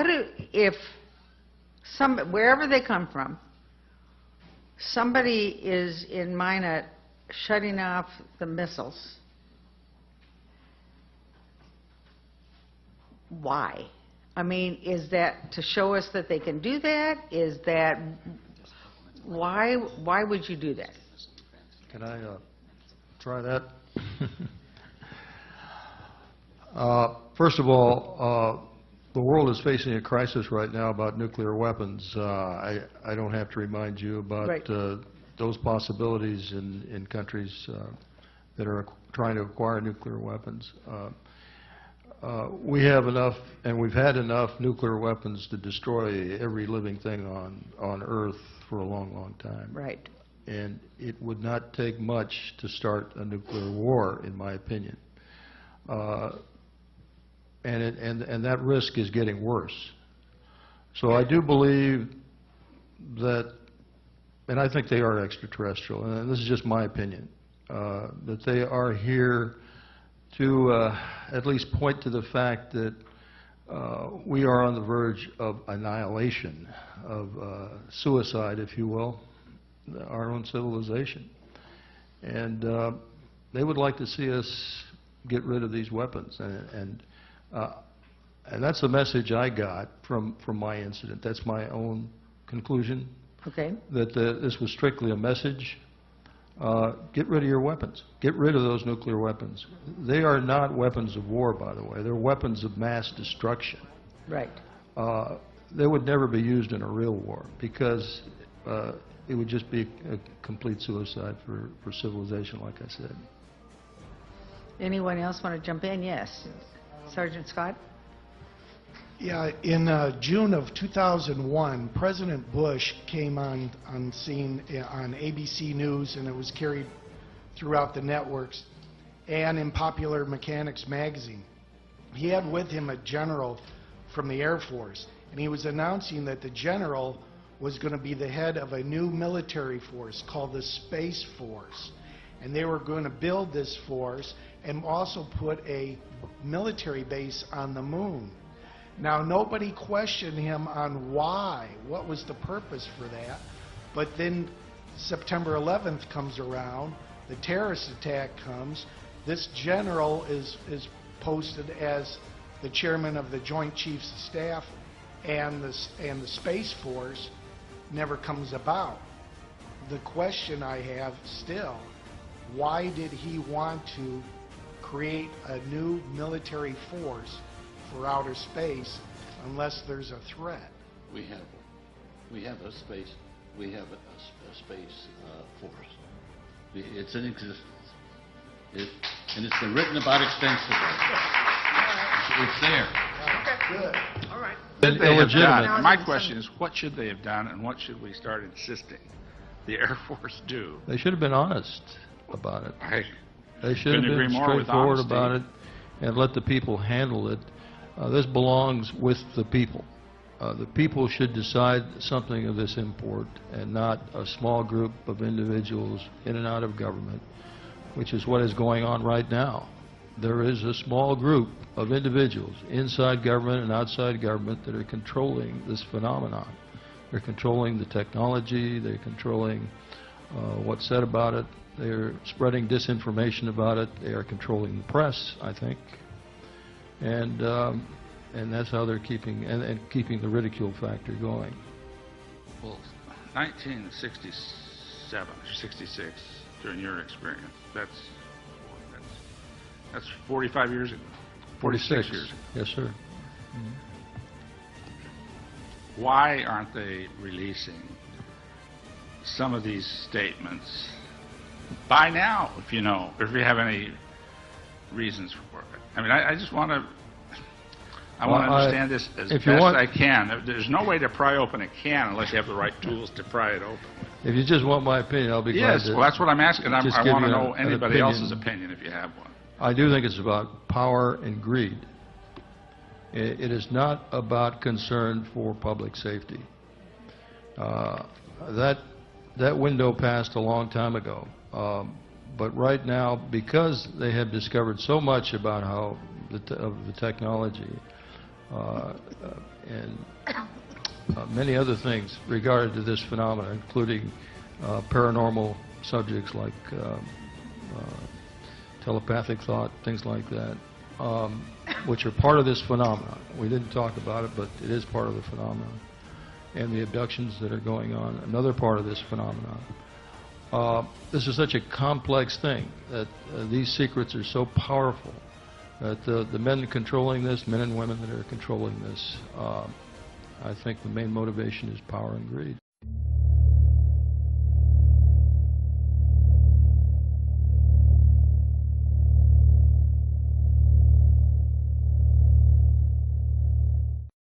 if wherever they come from, somebody is in Minot shutting off the missiles? Why? I mean, is that to show us that they can do that? Is that why would you do that? Can I try that? First of all, the world is facing a crisis right now about nuclear weapons. I don't have to remind you about Right. Those possibilities in countries that are trying to acquire nuclear weapons. We have enough, and we've had enough nuclear weapons to destroy every living thing on Earth for a long, long time. Right. And it would not take much to start a nuclear war, in my opinion. And that risk is getting worse. So I do believe that, and I think they are extraterrestrial, and this is just my opinion, that they are here to at least point to the fact that we are on the verge of annihilation, of suicide, if you will, our own civilization. And they would like to see us get rid of these weapons. And that's the message I got from my incident. That's my own conclusion. Okay. That this was strictly a message. Get rid of your weapons. Get rid of those nuclear weapons. They are not weapons of war, by the way. They're weapons of mass destruction. Right. They would never be used in a real war because it would just be a complete suicide for civilization, like I said. Anyone else want to jump in? Yes. Sergeant Scott? Yeah, in June of 2001, President Bush came on scene on ABC News, and it was carried throughout the networks and in Popular Mechanics magazine. He had with him a general from the Air Force, and he was announcing that the general was going to be the head of a new military force called the Space Force. And they were going to build this force and also put a military base on the moon. Now, nobody questioned him on why, what was the purpose for that. But then September 11th comes around, the terrorist attack comes, this general is posted as the chairman of the Joint Chiefs of Staff, and the Space Force never comes about. The question I have still, why did he want to create a new military force for outer space unless there's a threat? We have a space force. It's in existence. And it's been written about extensively. It's there. Okay, good. All right. Illegitimate. My question is, what should they have done, and what should we start insisting the Air Force do? They should have been honest about it. They should have couldn't agree been more with straightforward honesty. about it and let the people handle it. This belongs with the people. The people should decide something of this import and not a small group of individuals in and out of government, which is what is going on right now. There is a small group of individuals inside government and outside government that are controlling this phenomenon. They're controlling the technology, they're controlling what's said about it, they're spreading disinformation about it, they are controlling the press, I think. And that's how they're keeping the ridicule factor going. Well, 1967 or 66, during your experience, that's 45 years ago. 46 years ago. Yes, sir. Why aren't they releasing some of these statements by now, if you have any reasons for it? I mean, I just want to understand this as best I can. There's no way to pry open a can unless you have the right tools to pry it open. If you just want my opinion, I'll be glad to. Yes, well, that's what I'm asking. I want to know an anybody opinion. else's opinion if you have one. I do think it's about power and greed. It is not about concern for public safety. That window passed a long time ago. But right now, because they have discovered so much about of the technology, and many other things regarding to this phenomenon, including paranormal subjects like telepathic thought, things like that, which are part of this phenomenon. We didn't talk about it, but it is part of the phenomenon. And the abductions that are going on, another part of this phenomenon. This is such a complex thing that these secrets are so powerful that the men controlling this, men and women that are controlling this, I think the main motivation is power and greed.